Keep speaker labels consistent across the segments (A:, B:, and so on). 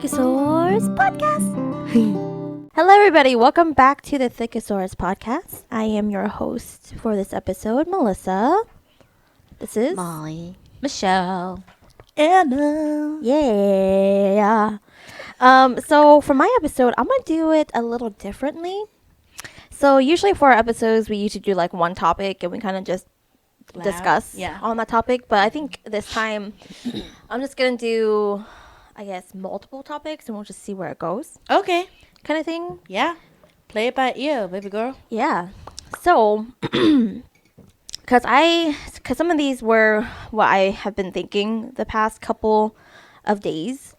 A: Thickosaurus Podcast. Hello, everybody. Welcome back to the Thickosaurus Podcast. I am your host for this episode, Melissa. This is
B: Molly, Michelle,
C: Anna.
A: Yeah. So for my episode, I'm gonna do it a little differently. So usually for our episodes, we usually do like one topic and we kind of just discuss on that topic. But I think this time, I'm just gonna do, I guess, multiple topics and we'll just see where it goes,
C: Okay.
A: kind of thing.
C: Yeah. Play it by ear, baby girl.
A: Yeah. So, because some of these were what I have been thinking the past couple of days.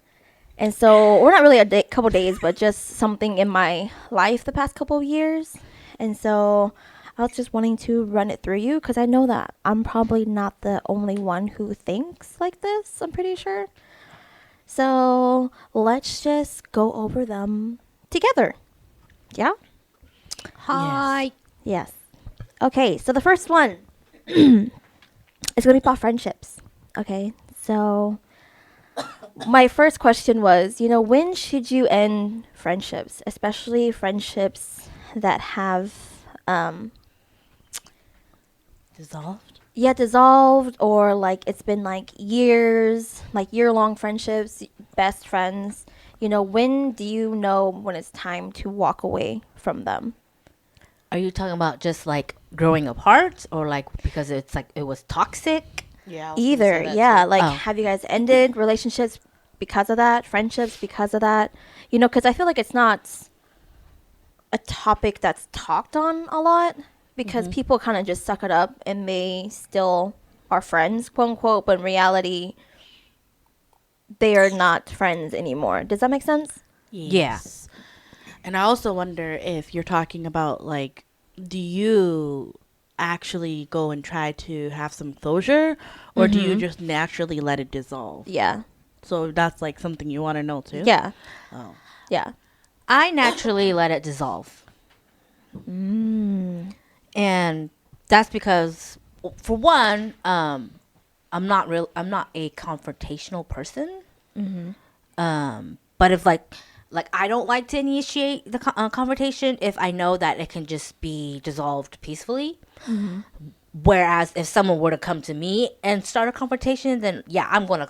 A: And so, or not really a couple days, but just something in my life the past couple of years. And so, I was just wanting to run it through you because I know that I'm probably not the only one who thinks like this, I'm pretty sure. So, let's just go over them together. Yeah?
B: hi.
A: Yes. Okay, so the first one is going to be about friendships. Okay, so my first question was, when should you end friendships, especially friendships that have, dissolved, or like it's been like years, like year-long friendships, best friends. When do you know when it's time to walk away from them?
B: Are you talking about just like growing apart, or like because it's like it was toxic?
C: Yeah.
A: Either, yeah. Like,
B: Oh.
A: have you guys ended relationships because of that? Friendships because of that? Because I feel like it's not a topic that's talked on a lot because people kind of just suck it up and they still are friends, quote unquote, but in reality, they are not friends anymore. Does that make sense?
C: Yes. And I also wonder if you're talking about, like, do you actually go and try to have some closure, or do you just naturally let it dissolve?
A: Yeah.
C: So that's, like, something you want to know, too?
A: Yeah.
C: Oh.
A: Yeah.
B: I naturally let it dissolve. And that's because, for one, I'm not a confrontational person. But if like I don't like to initiate the confrontation if I know that it can just be dissolved peacefully. Whereas if someone were to come to me and start a confrontation, then yeah, I'm gonna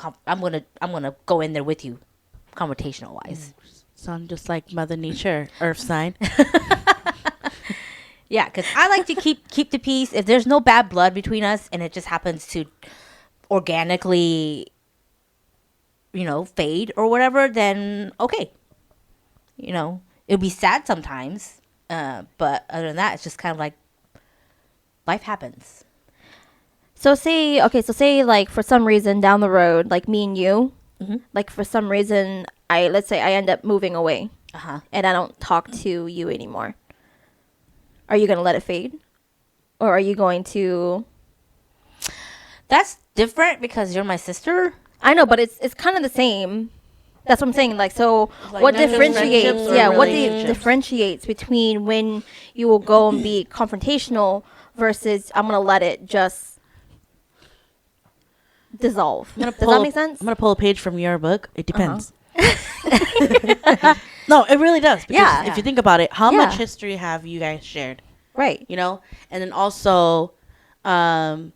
B: go in there with you, confrontational wise.
C: Sound just like Mother Nature, Earth sign.
B: Yeah, because I like to keep the peace. If there's no bad blood between us and it just happens to organically, fade or whatever, then okay. It'll be sad sometimes, but other than that, it's just kind of like life happens.
A: So say like for some reason down the road, like me and you, like for some reason, let's say I end up moving away and I don't talk to you anymore. Are you going to let it fade? Or are you going to...
B: That's different because you're my sister.
A: I know, but it's kind of the same. That's what I'm saying. Like, so
C: Like
A: what
C: not just
A: differentiates?
C: friendships or
A: Yeah, what
C: relationships?
A: differentiates between when you will go and be confrontational versus I'm gonna let it just dissolve? Does that make sense?
C: I'm going to pull a page from your book. It depends. No, it really does. Because
A: Yeah.
C: if you think about it, how
A: Yeah.
C: much history have you guys shared?
A: Right.
C: And then also, how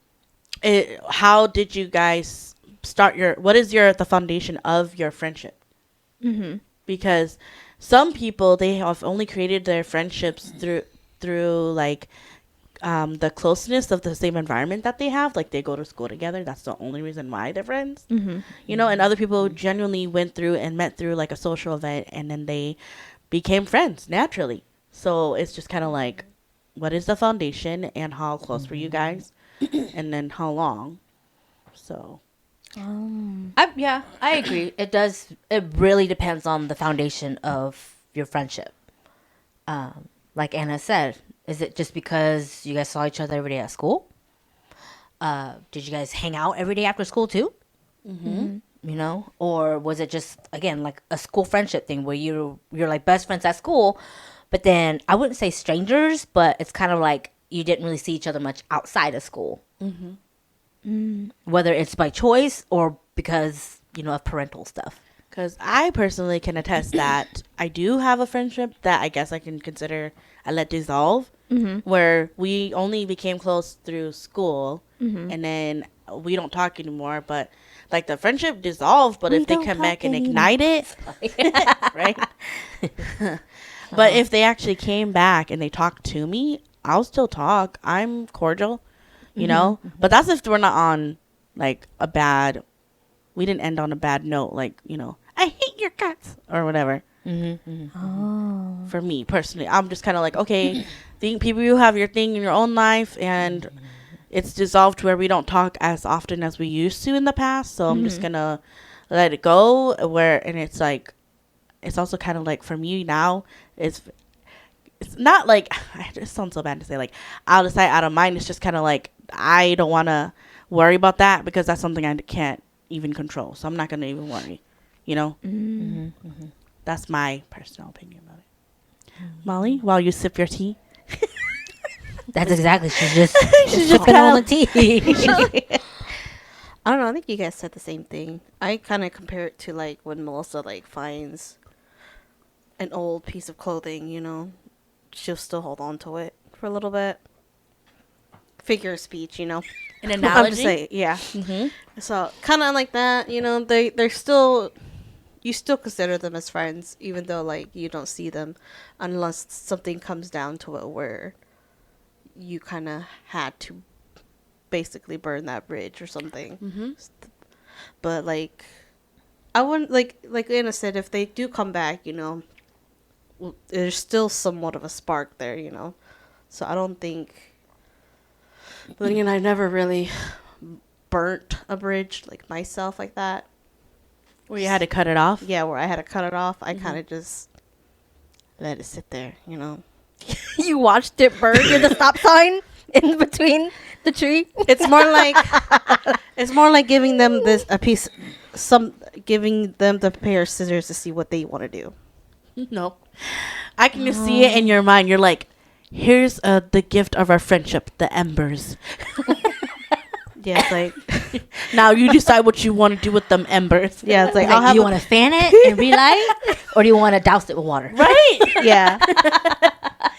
C: did you guys start what is the foundation of your friendship? Because some people, they have only created their friendships through like the closeness of the same environment that they have. Like, they go to school together. That's the only reason why they're friends. And other people genuinely went through and met through like a social event, and then they became friends naturally. So it's just kind of like, what is the foundation and how close were you guys, and then how long? So
B: I agree. It does. It really depends on the foundation of your friendship. Like Anna said, is it just because you guys saw each other every day at school? Did you guys hang out every day after school too? Or was it just, again, like a school friendship thing where you're like best friends at school, but then I wouldn't say strangers, but it's kind of like you didn't really see each other much outside of school. Whether it's by choice or because, of parental stuff.
C: Because I personally can attest that I do have a friendship that I guess I can consider I let dissolve, where we only became close through school, and then we don't talk anymore. But like the friendship dissolved, but
A: We
C: if they
A: don't
C: come
A: talk
C: back and
A: anymore.
C: ignite it, right? But if they actually came back and they talked to me, I'll still talk. I'm cordial, you know. But that's if we're not on like a bad. We didn't end on a bad note, like, you know, I hate your guts or whatever.
A: Oh.
C: For me personally, I'm just kind of like, okay, think people, you have your thing in your own life, and it's dissolved to where we don't talk as often as we used to in the past. So I'm just gonna let it go. And it's like, it's also kind of like for me now, it's not like, it sounds so bad to say like out of sight, out of mind. It's just kind of like I don't want to worry about that because that's something I can't even control. So I'm not gonna even worry, you know. That's my personal opinion about it. Molly, while you sip your tea.
B: That's exactly. She's just
C: She's just
B: sipping
C: kinda-
B: on the tea.
D: I don't know. I think you guys said the same thing. I kind of compare it to like when Melissa like finds an old piece of clothing. You know, she'll still hold on to it for a little bit. Figure of speech, you know.
C: An
D: I'm
C: analogy.
D: just saying, yeah.
C: Mm-hmm.
D: So kind of like that, you know. They're still, you still consider them as friends, even though like you don't see them, unless something comes down to it where you kind of had to basically burn that bridge or something.
C: Mm-hmm.
D: But like, I wouldn't like Anna said, if they do come back, you know, there's still somewhat of a spark there, you know. So I don't think. But then again, I never really burnt a bridge like myself like that.
C: Where you had to cut it off.
D: Yeah, where I had to cut it off. I kind of just let it sit there, you know.
A: You watched it burn near the stop sign in between the tree.
D: It's more like giving them giving them the pair of scissors to see what they want to do.
C: No, I can just see it in your mind. You're like, here's the gift of our friendship, the embers.
D: Yeah, it's like
C: Now you decide what you want to do with them embers.
D: yeah, it's like
B: Like,
D: I'll
B: do
D: have
B: you want to fan it and relight, or do you want to douse it with water?
C: Right.
D: yeah.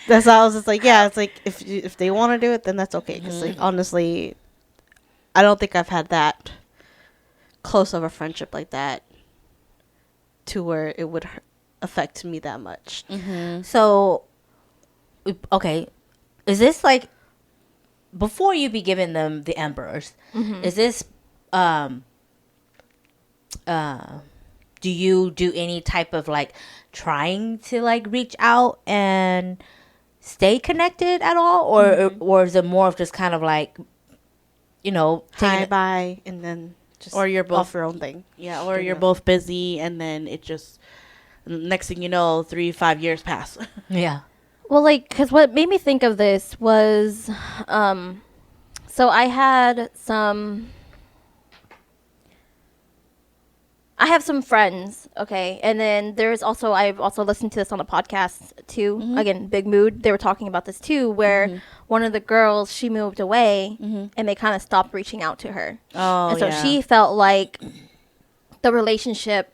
D: That's how I was just like, yeah, it's like if they want to do it, then that's okay. Because like honestly, I don't think I've had that close of a friendship like that to where it would affect me that much.
B: So, okay, is this like before you be giving them the embers? Is this do you do any type of like trying to like reach out and stay connected at all, or is it more of just kind of like, you know,
D: Hi,
B: taking
D: bye, and then just
C: Or you're both-
D: off your own thing.
C: Yeah, or you're both busy, and then it just next thing you know, 3-5 years pass.
B: yeah.
A: Well, like, because what made me think of this was, so I have some friends, okay, and then there's also, I've also listened to this on a podcast too. Again, Big Mood. They were talking about this too, where one of the girls, she moved away, and they kind of stopped reaching out to her,
C: Oh,
A: and so
C: yeah.
A: she felt like the relationship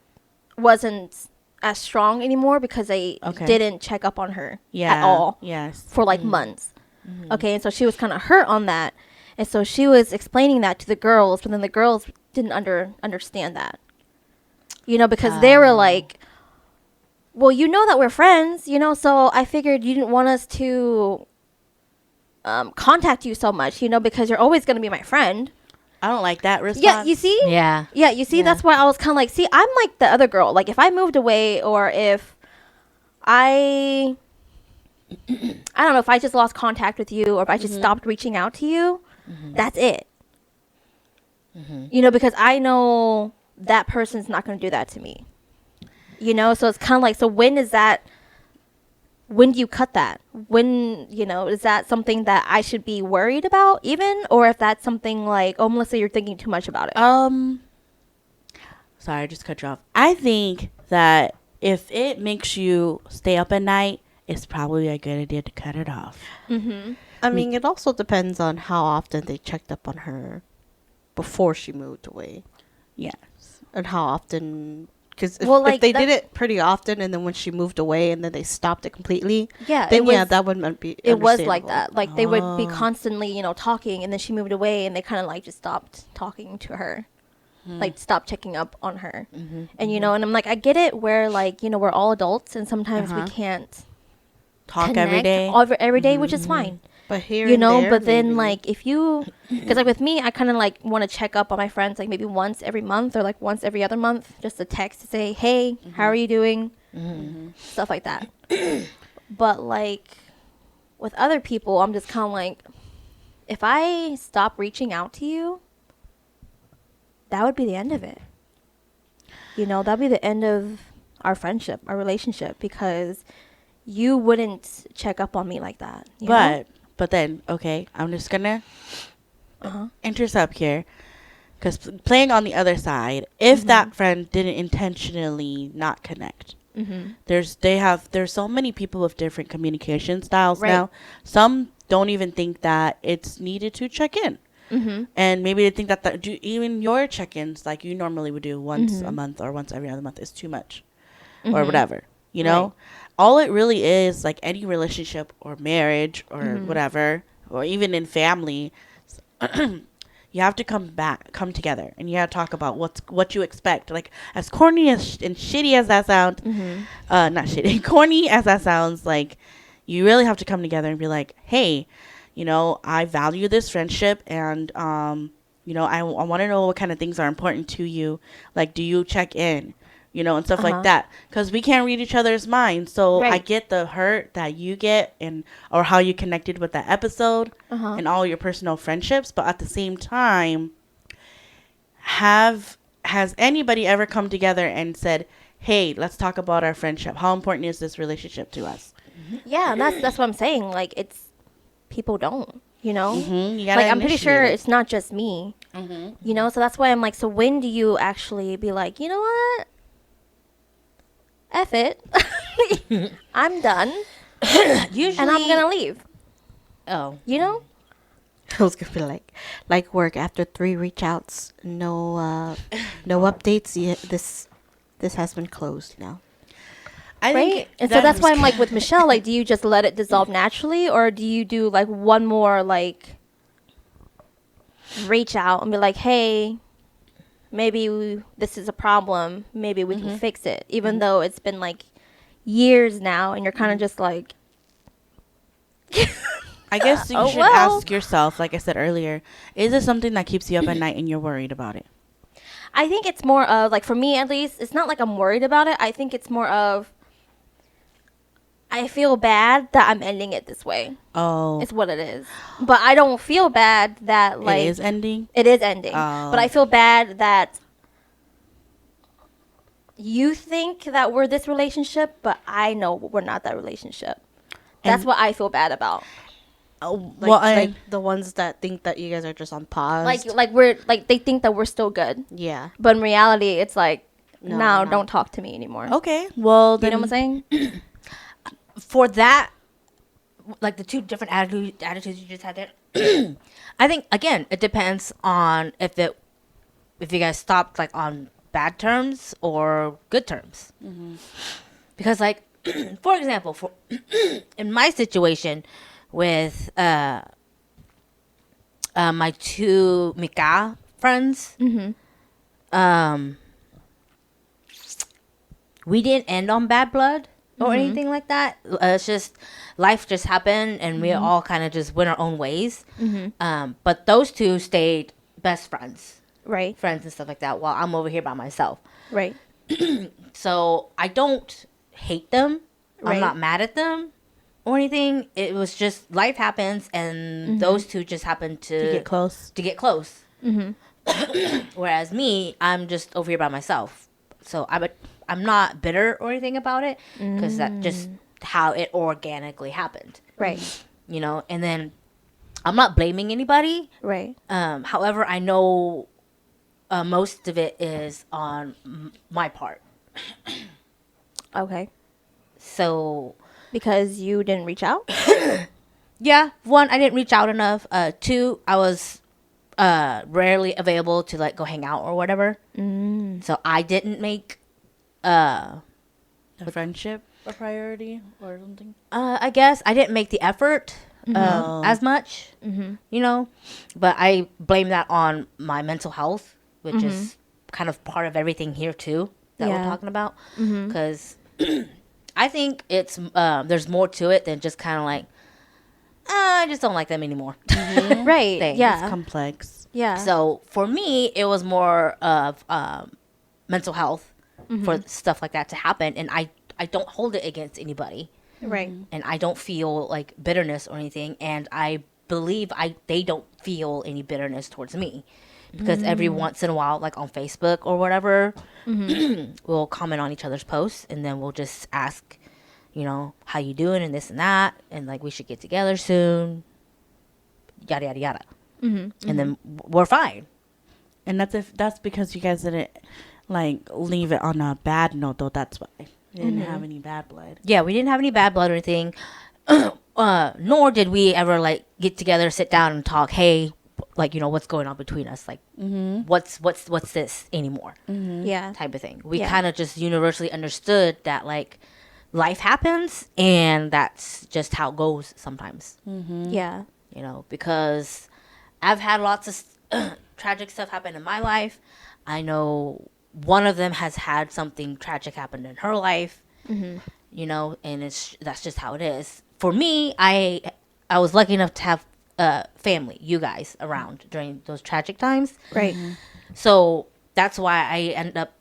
A: wasn't as strong anymore because they
C: Okay.
A: didn't check up on her
C: Yeah.
A: at all
C: Yes.
A: for like months. Okay, and so she was kind of hurt on that, and so she was explaining that to the girls, but then the girls didn't understand that, you know, because they were like, well, you know that we're friends, you know, so I figured you didn't want us to contact you so much, you know, because you're always going to be my friend.
C: I don't like that response.
A: Yeah, you see?
B: Yeah.
A: Yeah, you see, that's why I was kind of like, see, I'm like the other girl. Like, if I moved away or if I don't know, if I just lost contact with you or if I just stopped reaching out to you, that's it. You know, because I know that person's not going to do that to me. You know, so it's kind of like, so when do you cut that? When, you know, is that something that I should be worried about even? Or if that's something like, oh, Melissa, you're thinking too much about it.
C: Sorry, I just cut you off. I think that if it makes you stay up at night, it's probably a good idea to cut it off.
D: I mean, it also depends on how often they checked up on her before she moved away,
C: Yes.
D: and how often Because
A: Well,
D: if
A: like,
D: they did
A: that's-
D: it pretty often, and then when she moved away, and then they stopped it completely,
A: Yeah,
D: then
A: it was,
D: yeah, that would be.
A: it was like
D: understandable.
A: that. Like they would be
C: Oh.
A: constantly, talking, and then she moved away, and they kind of like just stopped talking to her, like stopped checking up on her, and and I'm like, I get it, where like we're all adults, and sometimes we can't
C: Talk
A: connect
C: every day.
A: every day, which is fine.
D: But here, and there,
A: But then
D: maybe.
A: like if you, because like with me, I kind of like want to check up on my friends like maybe once every month or like once every other month, just a text to say, hey, how are you doing, stuff like that. But like with other people, I'm just kind of like, if I stop reaching out to you, that would be the end of it. That'd be the end of our friendship, our relationship, because you wouldn't check up on me like that. You know?
C: But then, okay, I'm just gonna
A: Uh-huh.
C: intercept here, because playing on the other side, if that friend didn't intentionally not connect, there's so many people with different communication styles
A: Right.
C: now. Some don't even think that it's needed to check in, and maybe they think that even your check-ins like you normally would do once a month or once every other month is too much, or whatever.
A: Right.
C: All it really is, like any relationship or marriage or whatever, or even in family, you have to come together, and you have to talk about what you expect. Like, as corny and shitty as that sounds, not shitty, corny as that sounds, like, you really have to come together and be like, hey, I value this friendship, and I want to know what kind of things are important to you. Like, do you check in? And stuff like that, because we can't read each other's minds. So I
A: Right.
C: get the hurt that you get, or how you connected with that episode, and all your personal friendships. But at the same time, has anybody ever come together and said, "Hey, let's talk about our friendship. How important is this relationship to us?"
A: Yeah, and that's what I'm saying. Like, it's people don't,
C: You gotta
A: like I'm pretty sure
C: initiate it.
A: it's not just me. So that's why I'm like, so when do you actually be like, you know what? F it. I'm done.
B: Usually,
A: And I'm gonna leave.
B: Oh,
D: I was gonna be like work after 3 reach outs, no updates yet. This has been closed now.
C: I
A: Right?
C: think
A: And so that's why I'm like with Michelle, like, do you just let it dissolve naturally, or do you do like one more like reach out and be like, hey, maybe this is a problem, maybe we can fix it, even though it's been like years now, and you're kind of just like,
C: I guess you
A: Oh,
C: should
A: well.
C: ask yourself, like I said earlier, is it something that keeps you up at night and you're worried about it?
A: I think it's more of like, for me at least, it's not like I'm worried about it. I think it's more of, I feel bad that I'm ending it this way.
C: Oh,
A: It's what it is. But I don't feel bad that like
C: it is ending.
A: it is ending.
C: Oh.
A: But I feel bad that you think that we're this relationship, but I know we're not that relationship. That's
C: And-
A: what I feel bad about.
C: Oh,
D: Like the ones that think that you guys are just on pause.
A: Like we're like, they think that we're still good,
D: yeah.
A: but in reality, it's like,
D: No,
A: no,
D: we're not.
A: don't talk to me anymore.
C: okay, well,
A: You
C: then,
A: know what I'm saying?
B: for that, like the two different attitudes you just had there. I think again, it depends on if you guys stopped like on bad terms or good terms. Because like, for example, in my situation with my two Mika friends, we didn't end on bad blood or anything like that. It's just life just happened, and we all kind of just went our own ways. But those two stayed best friends
A: Right.
B: and stuff like that, while I'm over here by myself.
A: Right.
B: So I don't hate them.
A: Right.
B: I'm not mad at them or anything. It was just life happens, and those two just happened
C: to get close.
B: to get close. Whereas me, I'm just over here by myself. So I'm not bitter or anything about it, because that just how it organically happened.
A: Right.
B: And then I'm not blaming anybody.
A: Right.
B: However, I know most of it is on my part.
A: Okay.
B: So
A: Because you didn't reach out?
B: yeah, one, I didn't reach out enough. Two, I was rarely available to like go hang out or whatever. So I didn't make
C: the friendship a priority or something?
B: I guess I didn't make the effort
C: Oh.
B: as much, you know, but I blame that on my mental health, which is kind of part of everything here too that we're
A: Yeah.
B: talking about. Because I think it's there's more to it than just kind of like, I just don't like them anymore.
A: Right.
B: Thing.
A: Yeah.
C: It's complex.
A: Yeah.
B: So for me, it was more of mental health for stuff like that to happen, and I don't hold it against anybody.
A: right.
B: And I don't feel like bitterness or anything, and I believe they don't feel any bitterness towards me, because every once in a while, like on Facebook or whatever, we'll comment on each other's posts, and then we'll just ask, you know, how you doing and this and that, and like we should get together soon, yada yada yada, and then we're fine.
C: And that's because you guys didn't like leave it on a bad note, though. That's why you didn't have any bad blood.
B: Yeah, we didn't have any bad blood or anything. Nor did we ever like get together, sit down, and talk. Hey, like, you know, what's going on between us? Like, what's this anymore?
A: Yeah.
B: Type of thing. We
A: Yeah.
B: kind of just universally understood that like life happens, and that's just how it goes sometimes.
A: Yeah.
B: You know, because I've had lots of tragic stuff happen in my life. I know one of them has had something tragic happen in her life. You know, and that's just how it is. For me, I was lucky enough to have family, you guys, around during those tragic times.
A: Right.
B: So that's why I end up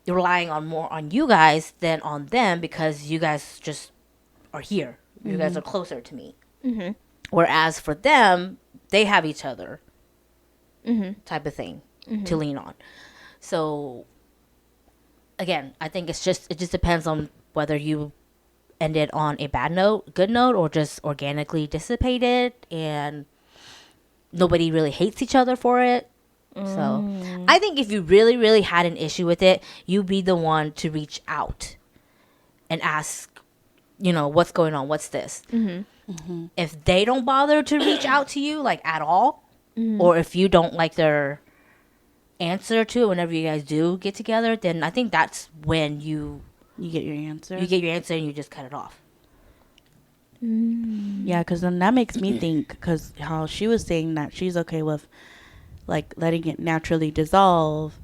B: relying more on you guys than on them, because you guys just are here. You guys are closer to me. Whereas for them, they have each other, type of thing to lean on. So again, I think it just depends on whether you ended on a bad note, good note, or just organically dissipated and nobody really hates each other for it. So I think if you really, really had an issue with it, you be the one to reach out and ask, you know, what's going on? What's this? If they don't bother to reach out to you, like, at all, or if you don't like their answer to it whenever you guys do get together, then I think that's when you
C: You get your answer.
B: get your answer and you just cut it off.
C: Yeah, because then that makes me think, because how she was saying that she's okay with like letting it naturally dissolve,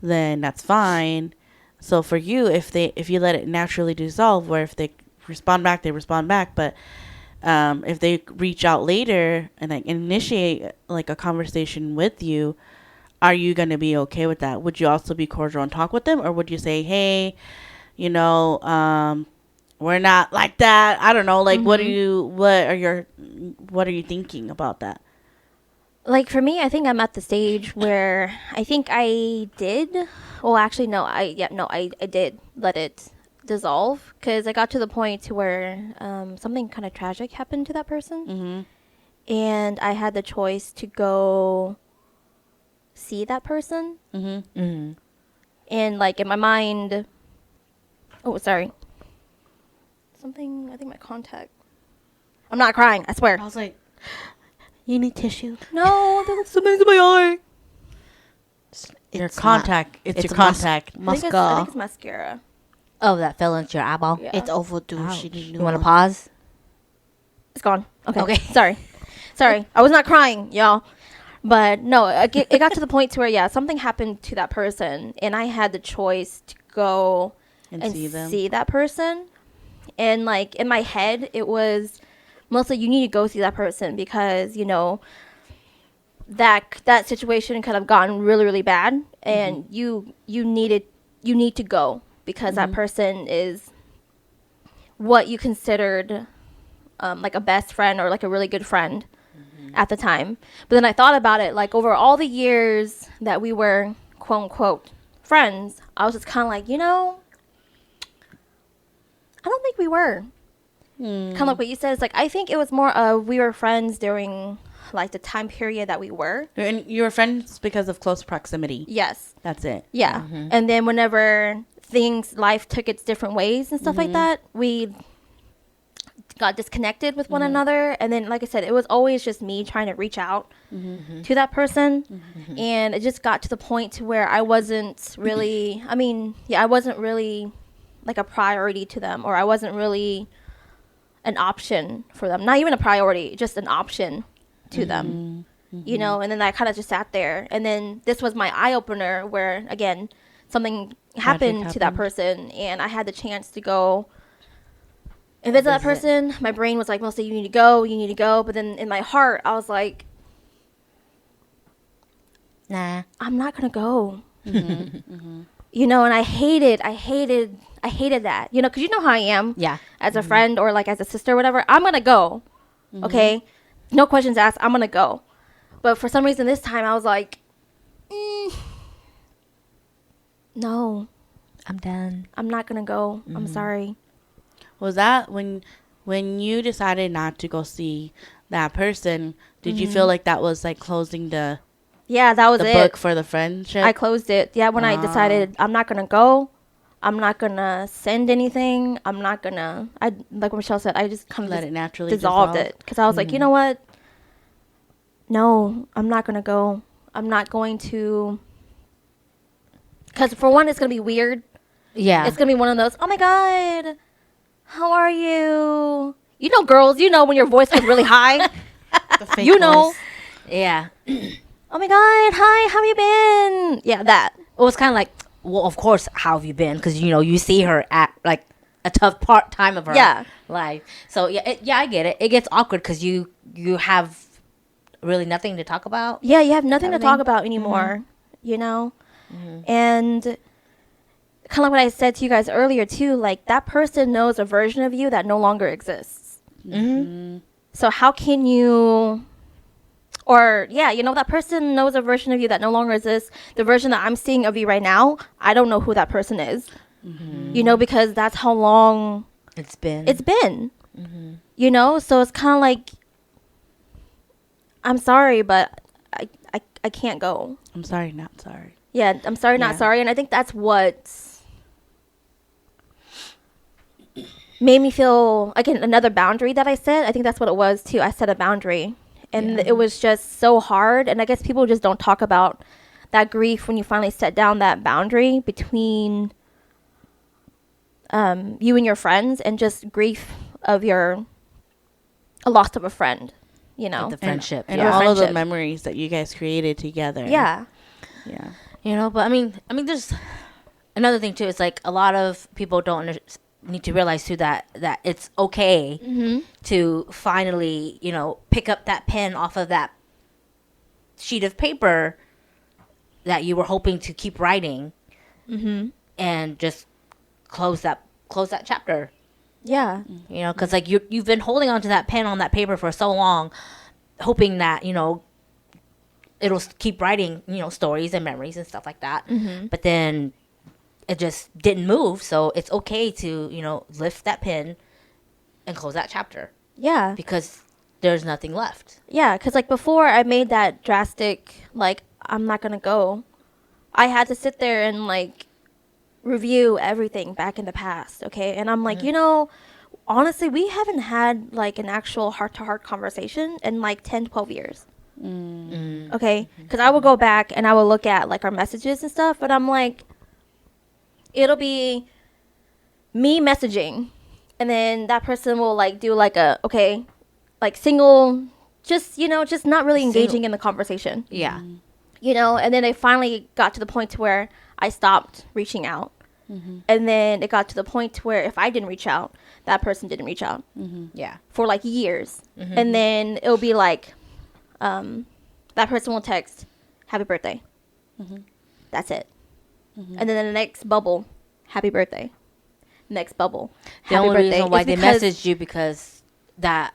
C: then that's fine. So for you, if you let it naturally dissolve, where if they respond back, they respond back, but if they reach out later and like initiate like a conversation with you, are you gonna be okay with that? Would you also be cordial and talk with them, or would you say, hey, you know, we're not like that? I don't know. Like, what are you thinking about that?
A: Like for me, I think I'm at the stage where I think I did. Well, actually, no. I did let it dissolve, because I got to the point to where something kind of tragic happened to that person, and I had the choice to go see that person, and like in my mind, oh sorry, something. I think my contact. I'm not crying. I swear.
D: I was like,
C: You need tissue.
A: No, that's
C: Something's in my eye. Your
D: It's
C: contact. It's your contact.
A: I think
D: mascara.
A: it's mascara.
B: Oh, that fell into your eyeball.
A: Yeah.
D: It's overdue. She
B: Ouch.
D: need
B: You
D: new
B: want to
D: one.
B: pause?
A: It's gone. Okay.
B: Okay.
A: Sorry. I was not crying, y'all. But no, it got to the point to where, yeah, something happened to that person, and I had the choice to go
C: And
A: and
C: see them.
A: see that person. And like in my head, it was mostly you need to go see that person, because you know that situation could have gotten really, really bad, and you need to go, because that person is what you considered like a best friend or like a really good friend at the time. But then I thought about it, like over all the years that we were quote unquote friends, I was just kind of like, you know, I don't think we were. Kind of like what you said. It's like, I think it was more of we were friends during like the time period that we were.
C: And you were friends because of close proximity.
A: Yes.
C: That's it.
A: Yeah. And then whenever life took its different ways and stuff like that, we got disconnected with one another. And then, like I said, it was always just me trying to reach out to that person. And it just got to the point to where I wasn't really, I wasn't really like a priority to them, or I wasn't really an option for them. Not even a priority, just an option to them, you know? And then I kind of just sat there. And then this was my eye opener where, again, something happened to that person, and I had the chance to go and visit that person. My brain was like, Melissa, you need to go. But then in my heart, I was like,
B: Nah.
A: I'm not going to go. You know, and I hated that, you know, because you know how I am.
B: Yeah.
A: As a friend or like as a sister or whatever, I'm going to go. Okay. No questions asked. I'm going to go. But for some reason this time I was like, no,
B: I'm done.
A: I'm not going to go. I'm sorry.
C: Was that when you decided not to go see that person? Did you feel like that was like closing the
A: Yeah, that was
C: the
A: it.
C: book for the friendship?
A: I closed it. Yeah, when I decided I'm not gonna go, I'm not gonna send anything. I'm not gonna. I like what Michelle said. I just kind of
C: Let it naturally
A: dissolved
C: dissolve.
A: it because I was like, you know what? No, I'm not gonna go. I'm not going to. Because for one, it's gonna be weird.
B: Yeah.
A: It's gonna be one of those. Oh my god, how are you? You know, girls. You know when your voice was really high.
D: The fake
A: You know.
D: voice.
B: Yeah.
A: Oh my god, hi. How have you been? Yeah, that.
B: It was kind of like, well, of course, how have you been? Because, you know, you see her at, like, a tough time of her
A: Yeah.
B: life. So, yeah, I get it. It gets awkward because you have really nothing to talk about.
A: Yeah, you have nothing to talk
B: Everything.
A: about anymore, you know? And kind of like what I said to you guys earlier, too, like that person knows a version of you that no longer exists. So how can you, or yeah, you know, that person knows a version of you that no longer exists. The version that I'm seeing of you right now, I don't know who that person is, you know, because that's how long
B: It's been.
A: it's been, you know? So it's kind of like, I'm sorry, but I can't go.
C: I'm sorry, not sorry.
A: Yeah, I'm sorry, not
C: Yeah.
A: sorry. And I think that's what made me feel, again, another boundary that I set. I think that's what it was too. I set a boundary. And it was just so hard. And I guess people just don't talk about that grief when you finally set down that boundary between you and your friends, and just grief of a loss of a friend, you know?
B: the friendship.
C: And
A: Yeah.
C: all of the
A: Friendship.
C: memories that you guys created together.
A: Yeah.
C: Yeah.
B: You know, but I mean, there's another thing too. It's like a lot of people don't need to realize too that it's okay to finally, you know, pick up that pen off of that sheet of paper that you were hoping to keep writing, and just close that chapter.
A: Yeah.
B: You know, because like you've been holding on to that pen on that paper for so long, hoping that, you know, it'll keep writing, you know, stories and memories and stuff like that. But then it just didn't move. So it's okay to, you know, lift that pen and close that chapter
A: Yeah.
B: because there's nothing left.
A: Yeah, because like before I made that drastic, like, I'm not going to go, I had to sit there and like review everything back in the past. Okay. And I'm like, you know, honestly, we haven't had like an actual heart to heart conversation in like 10, 12 years. Okay. Because I will go back and I will look at like our messages and stuff, but I'm like, it'll be me messaging, and then that person will like do like a, okay, like single, just, you know, just not really engaging in the conversation,
B: Yeah.
A: you know. And then it finally got to the point to where I stopped reaching out. And then it got to the point to where if I didn't reach out, that person didn't reach out
B: Yeah.
A: for like years. And then it'll be like, that person will text, happy birthday. That's it. And then the next bubble, happy birthday. Next bubble,
B: The
A: happy
B: only
A: birthday.
B: reason why
A: is
B: they
A: because-
B: messaged you because that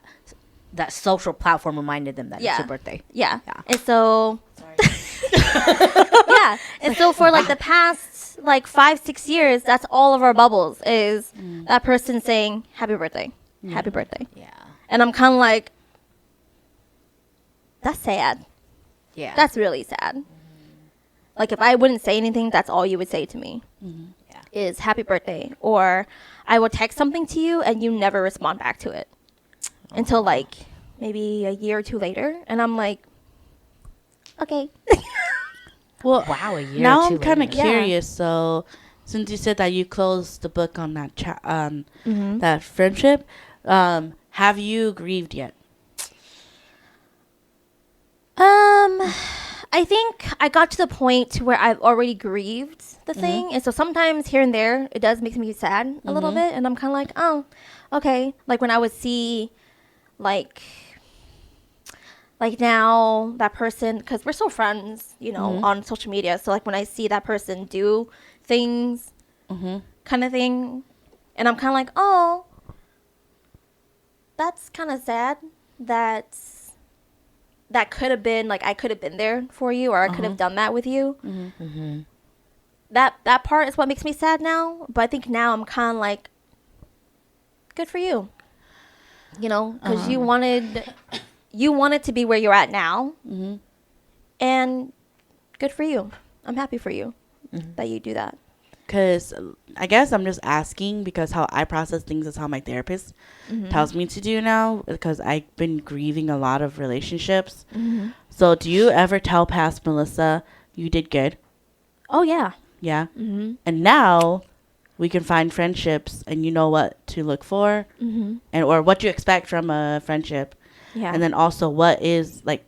B: social platform reminded them that
A: Yeah.
B: it's your birthday.
A: Yeah.
B: Yeah.
A: And so, yeah. And so for like the past like 5-6 years, that's all of our bubbles is that person saying happy birthday, happy birthday.
B: Yeah.
A: And I'm kind of like, that's sad.
B: Yeah.
A: That's really sad. Like if I wouldn't say anything, that's all you would say to me.
B: Yeah.
A: Is happy birthday, or I will text something to you and you never respond back to it. until like maybe a year or two later, and I'm like, okay.
C: Well,
B: Wow, a year.
C: now
B: or two
C: I'm kind of
B: later.
A: Yeah.
C: curious. So, since you said that you closed the book on that
A: Mhm.
C: that friendship, have you grieved yet?
A: I think I got to the point where I've already grieved the thing, and so sometimes here and there it does make me sad a little bit, and I'm kind of like, oh, okay. Like when I would see, like now that person, because we're still friends, you know, on social media. So like when I see that person do things, kind of thing, and I'm kind of like, oh, that's kind of sad. That could have been like I could have been there for you, or I could have done that with you. That part is what makes me sad now. But I think now I'm kind of like, good for you. You know, because you wanted to be where you're at now, and good for you. I'm happy for you that you do that.
C: Because I guess I'm just asking because how I process things is how my therapist tells me to do now, because I've been grieving a lot of relationships. So do you ever tell past Melissa you did good?
A: Oh yeah.
C: Yeah. And now we can find friendships and you know what to look for and or what you expect from a friendship.
A: Yeah.
C: And then also what is like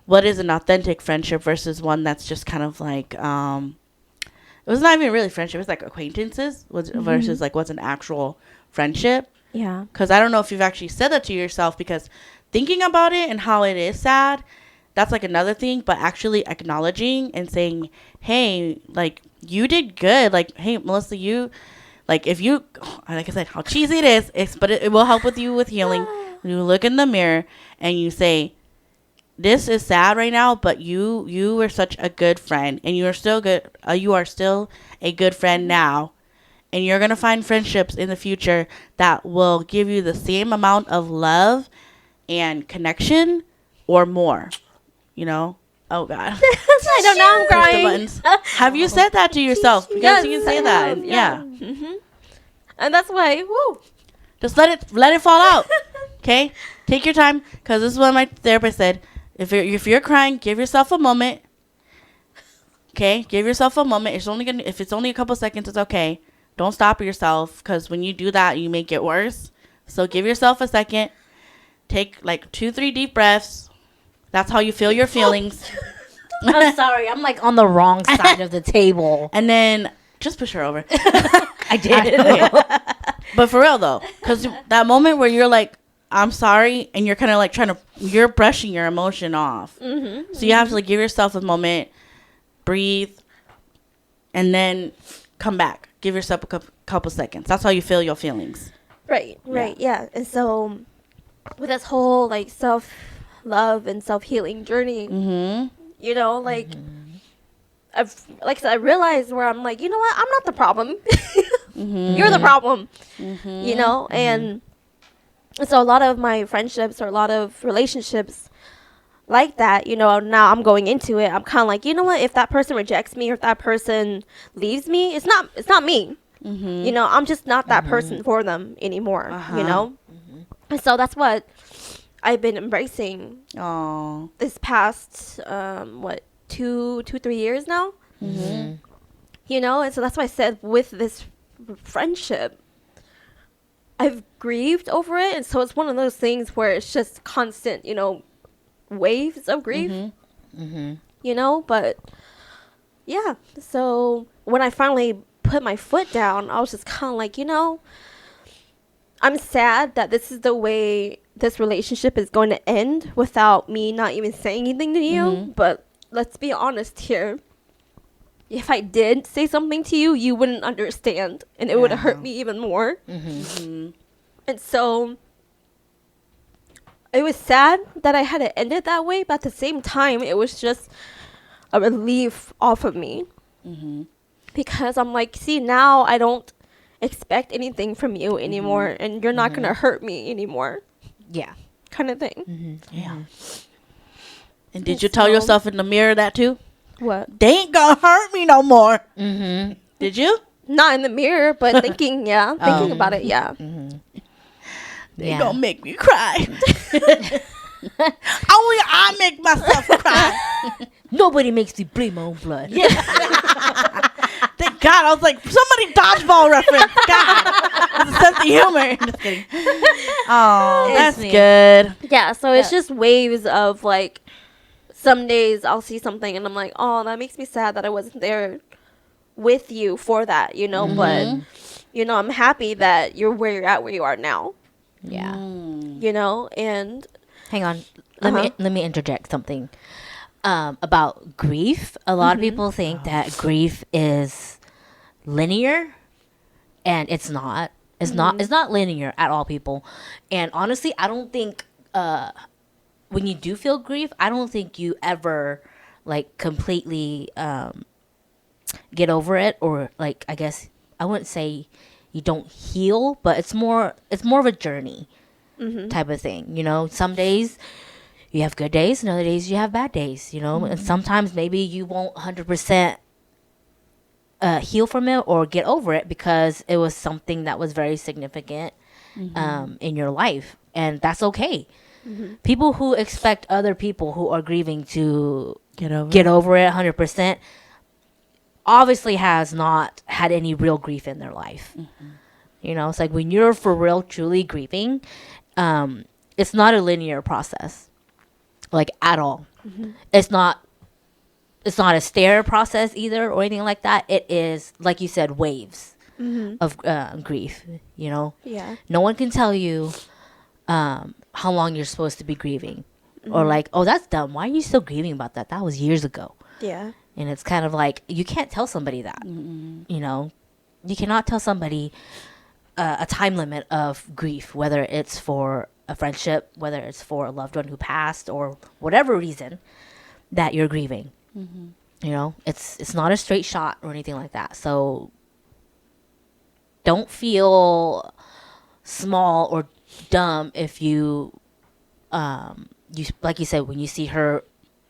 C: what is an authentic friendship versus one that's just kind of like it was not even really friendship. It was like acquaintances versus like what's an actual friendship.
A: yeah.
C: Because I don't know if you've actually said that to yourself, because thinking about it and how it is sad, that's like another thing. But actually acknowledging and saying, hey, like you did good. Like, hey, Melissa, you, like if you, like I said, how cheesy it is, but it will help with you with healing. When you look in the mirror and you say, this is sad right now, but you were such a good friend, and you are still good. You are still a good friend now, and you're gonna find friendships in the future that will give you the same amount of love and connection, or more. You know? Oh God.
A: I don't know. I'm
C: Push the
A: crying.
C: buttons. Have you said that to yourself? Because
A: Yes,
C: you can say
A: I
C: that.
A: have,
C: And yeah.
A: And that's why. Woo.
C: Just let it fall out. Okay? Take your time, because this is what my therapist said. If you're crying, give yourself a moment. Okay? Give yourself a moment. If it's only a couple seconds, it's okay. Don't stop yourself, because when you do that, you make it worse. So give yourself a second. Take like 2-3 deep breaths. That's how you feel your feelings.
B: I'm sorry. I'm like on the wrong side of the table.
C: And then just push her over.
B: I did.
C: Okay. But for real though, because that moment where you're like, I'm sorry, and you're kind of like you're brushing your emotion off. So you have to like give yourself a moment, breathe, and then come back. Give yourself a couple seconds. That's how you feel your feelings.
A: Right. Yeah. And so, with this whole like self-love and self-healing journey, you know, like like I said, I realized where I'm like, you know what? I'm not the problem. You're the problem. You know, and so a lot of my friendships or a lot of relationships like that, you know, now I'm going into it. I'm kind of like, you know what? If that person rejects me or if that person leaves me, it's not me. You know, I'm just not that person for them anymore. You know, and so that's what I've been embracing
C: Oh.
A: this past 2-3 years now. You know, and so that's why I said with this friendship, I've grieved over it, and so it's one of those things where it's just constant, you know, waves of grief. You know, but yeah. So when I finally put my foot down, I was just kind of like, you know, I'm sad that this is the way this relationship is going to end without me not even saying anything to you. But let's be honest here. If I did say something to you, you wouldn't understand, and it would have hurt me even more. And so it was sad that I had to end it that way, but at the same time, it was just a relief off of me. Because I'm like, see, now I don't expect anything from you anymore, and you're not going to hurt me anymore,
B: Yeah.
A: kind of thing.
C: Yeah. And did you tell yourself in the mirror that too?
A: What?
C: They ain't gonna hurt me no more. Did you?
A: Not in the mirror, but thinking, thinking about it, yeah.
C: They
B: Yeah.
C: gonna make me cry. Only I make myself cry.
B: Nobody makes me bleed my own blood.
C: Thank God. I was like, somebody dodgeball reference. God. It's a sense of humor. Just kidding. Oh,
B: It's
C: that's
B: me.
C: good.
A: Yeah, so it's just waves of like some days I'll see something and I'm like, oh, that makes me sad that I wasn't there with you for that, you know, but you know, I'm happy that you're where you're at where you are now,
B: Yeah.
A: you know, and
B: Hang on. Let me interject something about grief. A lot of people think that grief is linear, and it's not. It's not. It's not linear at all, people. And honestly, I don't think when you do feel grief, I don't think you ever like completely get over it, or like I guess I wouldn't say you don't heal, but it's more of a journey type of thing. You know, some days you have good days, and other days you have bad days. You know, and sometimes maybe you won't 100% heal from it or get over it because it was something that was very significant in your life, and that's okay. People who expect other people who are grieving to
C: Get over
B: get over it 100% obviously has not had any real grief in their life. You know, it's like when you're for real truly grieving, it's not a linear process, like at all. It's not a stair process either or anything like that. It is, like you said, waves of grief. You know,
A: yeah.
B: no one can tell you how long you're supposed to be grieving, or like, oh, that's dumb. Why are you still grieving about that? That was years ago.
A: Yeah.
B: And it's kind of like, you can't tell somebody that. You know, you cannot tell somebody a time limit of grief, whether it's for a friendship, whether it's for a loved one who passed, or whatever reason that you're grieving. You know, it's not a straight shot or anything like that. So don't feel small or dumb if you like you said, when you see her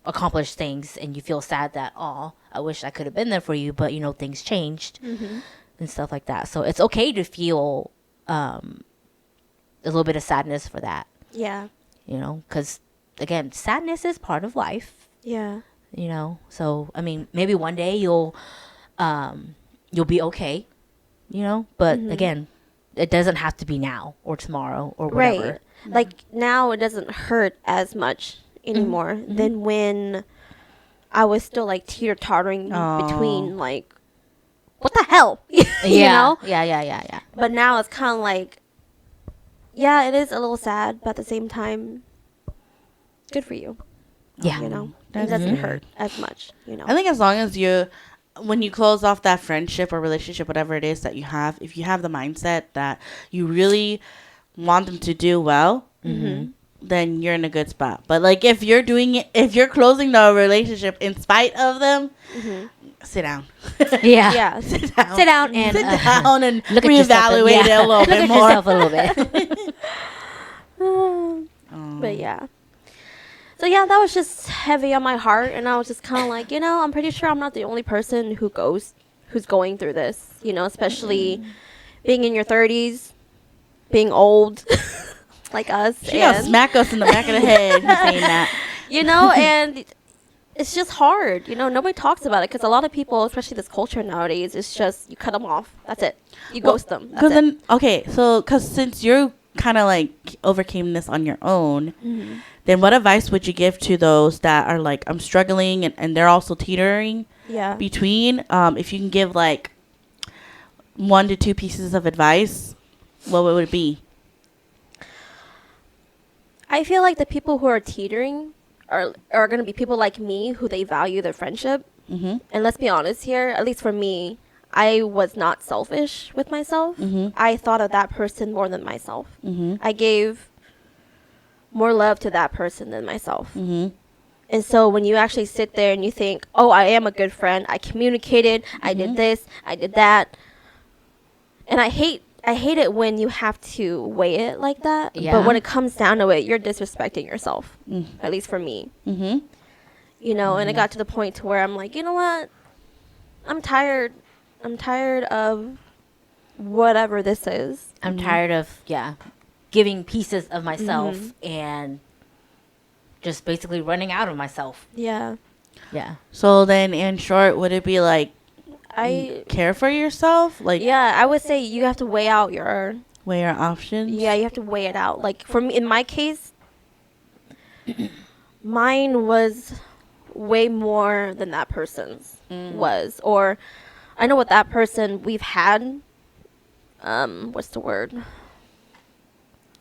B: accomplish things and you feel sad that, oh, I wish I could have been there for you, but you know, things changed and stuff like that. So it's okay to feel a little bit of sadness for that,
A: Yeah.
B: you know, because again, sadness is part of life,
A: Yeah.
B: you know. So I mean, maybe one day you'll be okay, you know, but again, it doesn't have to be now or tomorrow or whatever.
A: Right. Like now it doesn't hurt as much anymore than when I was still like teeter-tottering between like, what the hell? You know?
B: Yeah.
A: But now it's kind of like, yeah, it is a little sad, but at the same time, good for you.
B: Yeah.
A: You know? It
C: That's
A: doesn't
C: good.
A: hurt as much, you know?
C: I think as long as when you close off that friendship or relationship, whatever it is that you have, if you have the mindset that you really want them to do well, then you're in a good spot. But like if you're closing the relationship in spite of them, sit down.
B: Yeah.
A: Yeah.
C: Sit down.
B: Sit down and
C: Sit down and
B: look at yourself and-
C: reevaluate it
B: yeah.
C: a little
B: Look
C: bit
B: at
C: more.
B: yourself a little bit.
A: But yeah. So yeah, that was just heavy on my heart, and I was just kind of like, you know, I'm pretty sure I'm not the only person who's going through this, you know, especially being in your 30s, being old, like us,
C: She gonna
A: and
C: smack us in the back of the head for saying that.
A: you know, and it's just hard, you know. Nobody talks about it because a lot of people, especially this culture nowadays, it's just you cut them off. That's it. You ghost them. That's
C: Because
A: it.
C: then, okay, so because since you kind of like overcame this on your own, then what advice would you give to those that are like, I'm struggling and they're also teetering
A: Yeah.
C: between? If you can give like 1 to 2 pieces of advice, what would it be?
A: I feel like the people who are teetering are going to be people like me who they value their friendship.
C: Mm-hmm.
A: And let's be honest here, at least for me, I was not selfish with myself. I thought of that person more than myself. I gave more love to that person than myself. And so when you actually sit there and you think, oh, I am a good friend, I communicated, I did this, I did that. And I hate it when you have to weigh it like that.
B: Yeah.
A: But when it comes down to it, you're disrespecting yourself. At least for me. You know, and it got to the point to where I'm like, you know what? I'm tired of whatever this is.
B: I'm tired of, giving pieces of myself and just basically running out of myself.
A: Yeah.
B: Yeah.
C: So then, in short, would it be like
A: I
C: care for yourself, like
A: yeah, I would say you have to weigh out your
C: weigh your options?
A: yeah, you have to weigh it out. Like for me, in my case, mine was way more than that person's was, or I know what that person we've had. What's the word?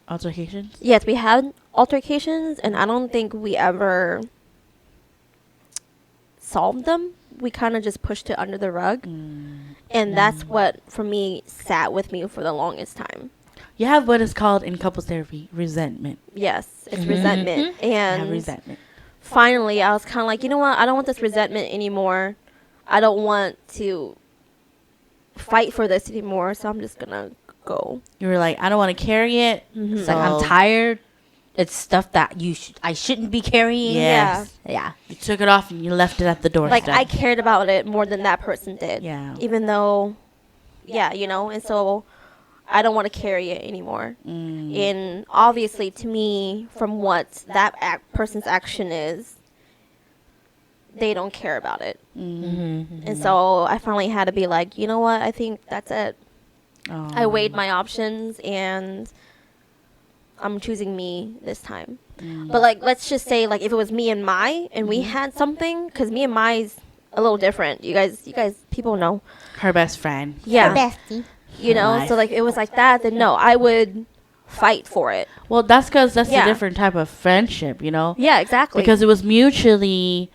C: Altercations.
A: Yes, we had altercations, and I don't think we ever solved them. We kind of just pushed it under the rug, and that's what for me sat with me for the longest time.
C: You have what is called in couples therapy resentment.
A: Yes, it's resentment,
C: You have
A: and
C: resentment.
A: finally, I was kind of like, you know what? I don't want this resentment anymore. I don't want to fight for this anymore, so I'm just gonna go.
C: You were like, I don't want to carry it.
B: It's like, I'm tired. It's stuff that I shouldn't be carrying.
C: Yes.
B: Yeah.
C: You took it off and you left it at the doorstep.
A: Like I cared about it more than that person did.
C: Yeah.
A: Even though, yeah, you know, and so I don't want to carry it anymore. And obviously, to me, from what that person's action is, they don't care about it. And so I finally had to be like, you know what? I think that's it.
C: Oh.
A: I weighed my options and I'm choosing me this time. But like, let's just say like if it was me and Mai and we had something, because me and Mai's a little different. You guys, people know.
C: Her best friend.
A: Yeah.
B: Bestie.
A: You know,
C: Life.
A: so like it was like that, then no, I would fight for it.
C: Well, that's because that's
A: Yeah.
C: a different type of friendship, you know?
A: Yeah, exactly.
C: Because it was mutually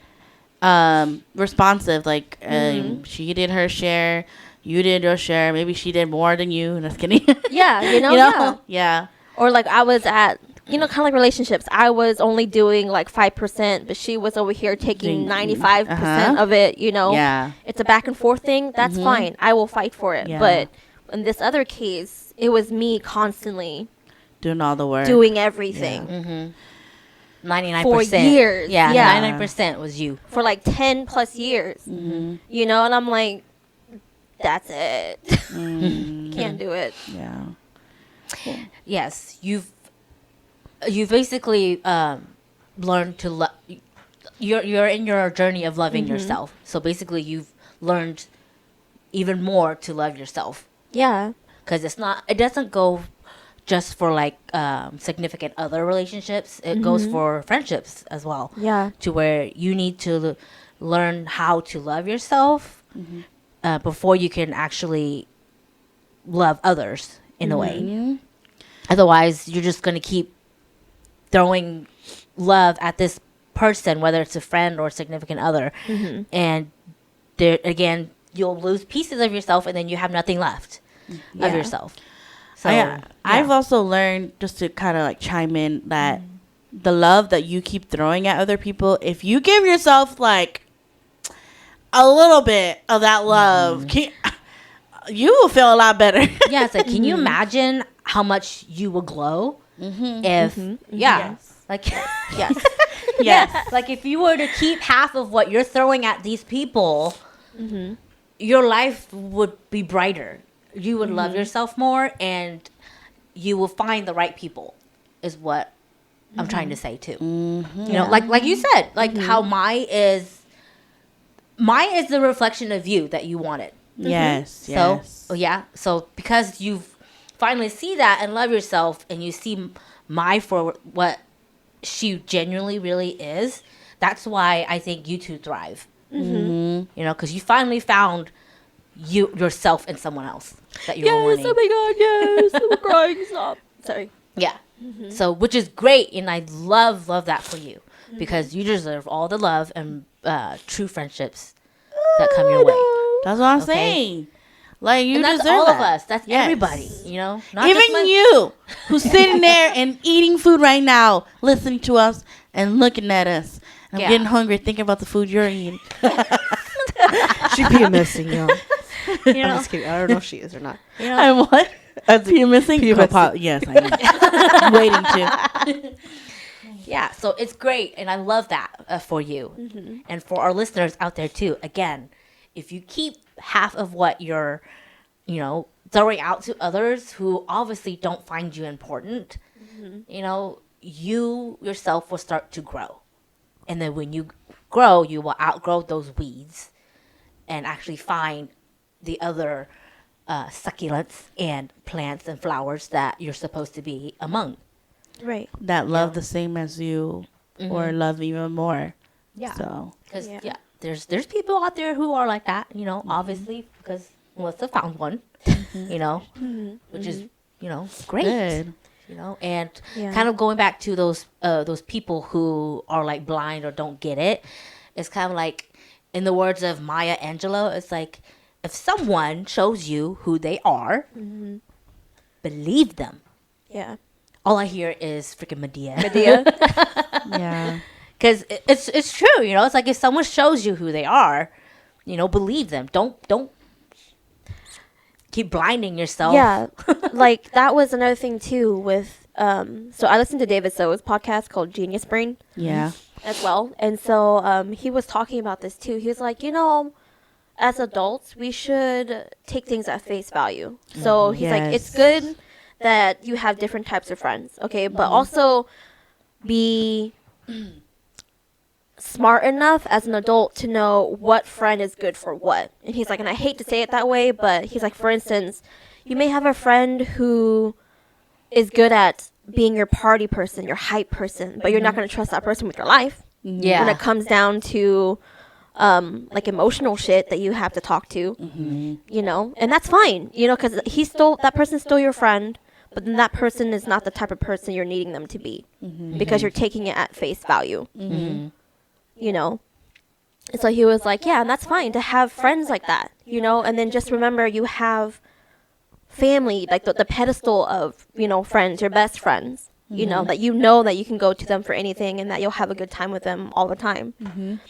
C: responsive. Like, she did her share, you did your share. Maybe she did more than you. Just kidding.
A: yeah, you know,
C: You know?
A: yeah.
C: Yeah.
A: Or like I was at, you know, kind of like relationships. I was only doing like 5%, but she was over here taking 95% of it, you know.
C: Yeah.
A: It's a back and forth thing. That's fine. I will fight for it.
C: Yeah.
A: But in this other case, it was me constantly
C: Doing all the work.
A: doing everything
B: 99%.
A: for years.
B: Yeah.
A: Yeah.
B: 99% was you.
A: For like 10 plus years. You know, and I'm like, that's it. Can't do it.
C: Yeah.
B: Yes. You've basically learned to love. You're in your journey of loving yourself. So basically, you've learned even more to love yourself.
A: Yeah.
B: Because it doesn't go just for like significant other relationships. It goes for friendships as well.
A: Yeah.
B: To where you need to learn how to love yourself before you can actually love others in a way. Otherwise, you're just going to keep throwing love at this person, whether it's a friend or a significant other. And there again, you'll lose pieces of yourself and then you have nothing left of yourself. So
C: I've also learned, just to kind of like chime in, that the love that you keep throwing at other people, if you give yourself like a little bit of that love, you will feel a lot better.
B: yeah, it's like, can you imagine how much you will glow if like
A: Yes.
C: Yes.
B: like if you were to keep half of what you're throwing at these people, your life would be brighter. You would love yourself more, and you will find the right people. Is what I'm trying to say too. You know, like you said, like how Mai is the reflection of you that you wanted.
C: Yes. Yes.
B: So because you finally see that and love yourself, and you see Mai for what she genuinely really is, that's why I think you two thrive. You know, because you finally found yourself in someone else that you were wanting.
A: Oh my god, yes. I'm crying. Stop. Sorry.
B: Yeah. So, which is great, and I love that for you, because you deserve all the love and true friendships that come your way.
C: That's what I'm
B: Okay.
C: saying. Like, you
B: And that's
C: deserve
B: all
C: that.
B: of us. That's
C: Yes.
B: everybody. You know, not
C: Even
B: just my-
C: you, who's sitting there and eating food right now, listening to us and looking at us. I'm
B: Yeah.
C: getting hungry thinking about the food you're eating.
D: She PMSing, y'all.
B: You
D: I'm
B: know,
D: just kidding. I don't know if she is or not.
B: you know,
C: I'm what? You're missing?
D: PMSing.
C: Yes, I am. I'm waiting to.
B: yeah. So it's great, and I love that for you, and for our listeners out there too. Again, if you keep half of what you're, throwing out to others who obviously don't find you important, you know, you yourself will start to grow. And then when you grow, you will outgrow those weeds and actually find the other succulents and plants and flowers that you're supposed to be among.
A: Right.
C: That love the same as you, or love even more.
B: Yeah.
C: So
B: Because
A: Yeah.
B: there's people out there who are like that, you know, obviously, because Melissa found one, you know, which is, you know, great.
C: good.
B: You know, and
A: Yeah.
B: kind of going back to those people who are like blind or don't get it, it's kind of like, in the words of Maya Angelou, it's like, if someone shows you who they are, believe them.
A: Yeah.
B: All I hear is freaking Medea.
A: Medea.
C: Yeah.
B: Because it's true, you know. It's like, if someone shows you who they are, you know, believe them. Don't keep blinding yourself.
A: Yeah, like that was another thing too with so I listened to David So's podcast called Genius Brain
C: Yeah.
A: as well, and so he was talking about this too. He was like, you know, as adults we should take things at face value. So he's like, it's
C: Yes.
A: good that you have different types of friends, okay, but also be smart enough as an adult to know what friend is good for what. And he's like, and I hate to say it that way, but he's like, for instance, you may have a friend who is good at being your party person, your hype person, but you're not going to trust that person with your life
B: Yeah.
A: when it comes down to like emotional shit that you have to talk to, you know, and that's fine, you know, because that person's still your friend, but then that person is not the type of person you're needing them to be because you're taking it at face value. You know, and so he was like, yeah, and that's fine to have friends like that, you know, and then just remember you have family, like the pedestal of, you know, friends, your best friends, you know that you can go to them for anything and that you'll have a good time with them all the time,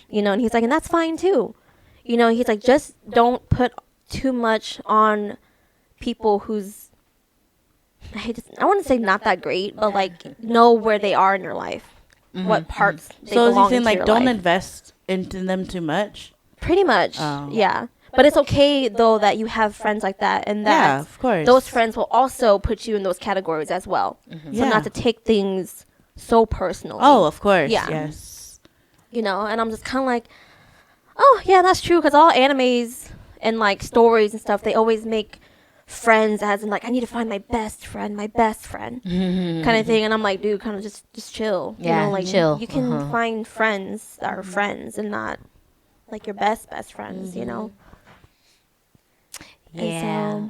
A: you know, and he's like, and that's fine too, you know, he's like, just don't put too much on people who's, I want to say not that great, but like know where they are in your life. What parts they
C: So is he
A: belong
C: saying
A: into
C: like
A: your
C: don't
A: life.
C: invest into them too much?
A: Pretty much,
C: Oh.
A: yeah. But it's okay though that you have friends like that, and that
C: Yeah, of course.
A: those friends will also put you in those categories as well. So
C: Yeah.
A: not to take things so personally.
C: Oh, of course.
A: Yeah.
C: Yes.
A: You know, and I'm just kind of like, oh yeah, that's true. Because all animes and like stories and stuff, they always make friends as in like, I need to find my best friend kind of thing. And I'm like, dude, kind of just chill. You
B: Yeah,
A: know, like
B: chill.
A: You can find friends that are friends and not like your best friends. You know. And
B: Yeah.
A: so,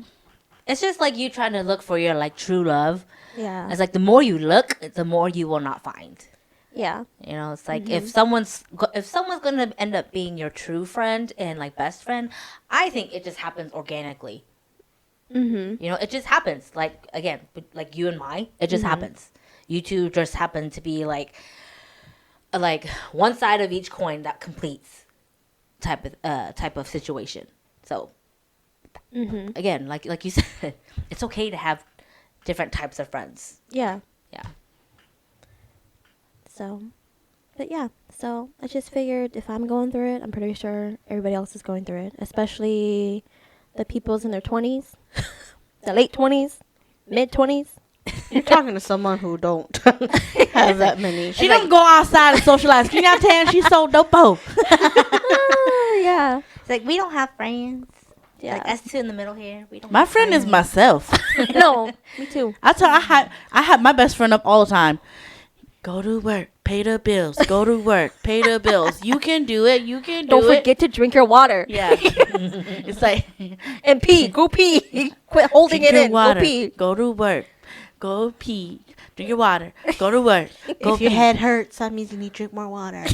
B: It's just like you trying to look for your like true love.
A: yeah.
B: It's like the more you look, the more you will not find.
A: Yeah.
B: You know, it's like if someone's gonna end up being your true friend and like best friend, I think it just happens organically.
A: Mm-hmm.
B: You know, it just happens. Like again, like you and I, it just happens. You two just happen to be like one side of each coin that completes type of situation. So
A: Mm-hmm.
B: again, like you said, it's okay to have different types of friends.
A: Yeah.
B: Yeah.
A: So, but yeah. So I just figured if I'm going through it, I'm pretty sure everybody else is going through it, especially the people's in their 20s, the late 20s, mid 20s.
D: You're talking to someone who don't have that many.
C: She don't go outside and socialize. Can y'all tell she's so dope?
A: Yeah.
B: It's like we don't have friends.
A: Yeah.
B: Like us two in the middle here. We don't.
C: My
B: have
C: friend is
B: friends.
C: myself.
A: No, me too.
C: I had my best friend up all the time. Go to work, pay the bills. Go to work, pay the bills. You can do it. You can do
A: Don't
C: it.
A: forget to drink your water.
C: Yeah. It's like
A: And pee. Go pee. Quit holding
C: drink
A: it
C: your
A: in.
C: water.
A: Go pee.
C: Go to work. Go pee. Drink your water. Go to work. Go
D: If your
C: pee.
D: head hurts, that means you need to drink more water.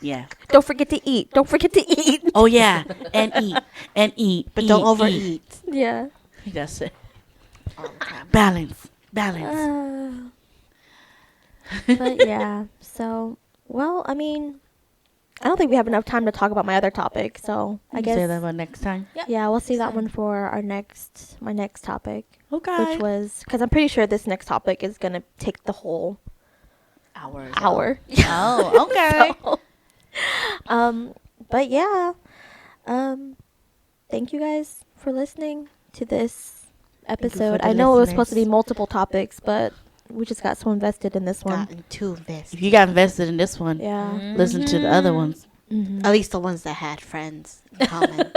C: Yeah.
A: Don't forget to eat. Don't forget to eat.
C: Oh yeah. And eat. And eat.
D: But
C: eat,
D: don't overeat.
A: Yeah.
C: That's it. Balance. Balance.
A: But yeah. So, well, I mean, I don't think we have enough time to talk about my other topic. So I
C: Say
A: guess
C: that about next time.
A: yeah, we'll see that one for my next topic,
C: Okay.
A: which was because I'm pretty sure this next topic is gonna take the whole
B: Hours.
A: hour.
C: Oh, okay.
A: So, but yeah, thank you guys for listening to this episode.
C: the
A: I know it was supposed to be
C: listeners.
A: multiple topics, but we just got so invested in this one.
D: Gotten too invested.
C: If you got invested in this one,
A: Yeah.
C: listen to the other ones.
A: Mm-hmm.
D: At least the ones that had friends in common.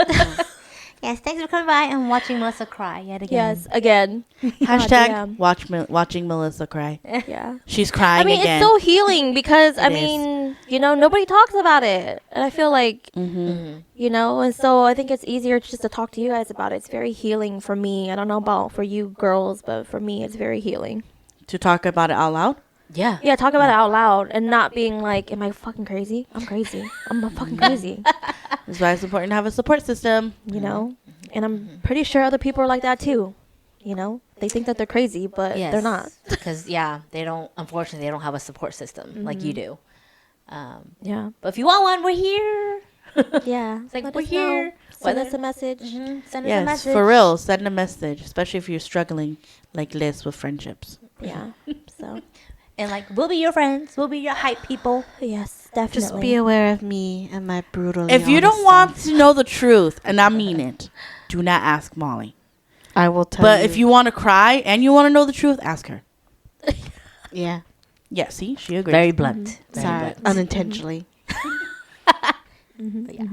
B: Yes, thanks for coming by and watching Melissa cry yet again.
A: Yes, again.
C: Hashtag
A: damn.
C: watching Melissa cry.
A: Yeah.
C: She's crying
A: I mean,
C: again.
A: it's so healing because, I
C: It is.
A: mean, you know, nobody talks about it. And I feel like,
C: Mm-hmm.
A: you know, and so I think it's easier just to talk to you guys about it. It's very healing for me. I don't know about for you girls, but for me, it's very healing.
C: To talk about it out loud.
B: Yeah.
A: Yeah, talk about it out loud and not being like, am I fucking crazy? I'm crazy. I'm fucking crazy,
C: That's why it's important to have a support system.
A: you know? And I'm pretty sure other people are like that too. You know? They think that they're crazy, but
B: Yes.
A: they're not.
B: Because, they don't, unfortunately, they don't have a support system like you do.
A: Yeah.
B: But if you want one, we're here.
A: Yeah.
B: like,
A: Let
B: we're
A: us know.
B: here.
A: Send
B: Whether-
A: us a message.
B: Send us a
C: Yes,
B: message.
C: for real. Send a message, especially if you're struggling like Liz with friendships.
A: Yeah. So,
B: And, like, we'll be your friends. We'll be your hype people.
A: yes, definitely.
D: Just be aware of me and my brutally
C: If you don't
D: honest
C: want
D: self.
C: to know the truth, and I mean it, do not ask Molly.
D: I will tell
C: But
D: you.
C: if you want to cry and you want to know the truth, ask her.
D: Yeah.
C: Yeah, see, she agrees.
B: Very blunt. Very
D: Sorry.
B: blunt.
D: Unintentionally.
B: But yeah.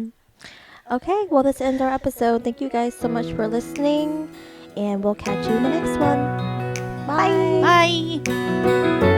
A: Okay, well, this ends our episode. Thank you guys so much for listening, and we'll catch you in the next one. Bye.
C: Bye.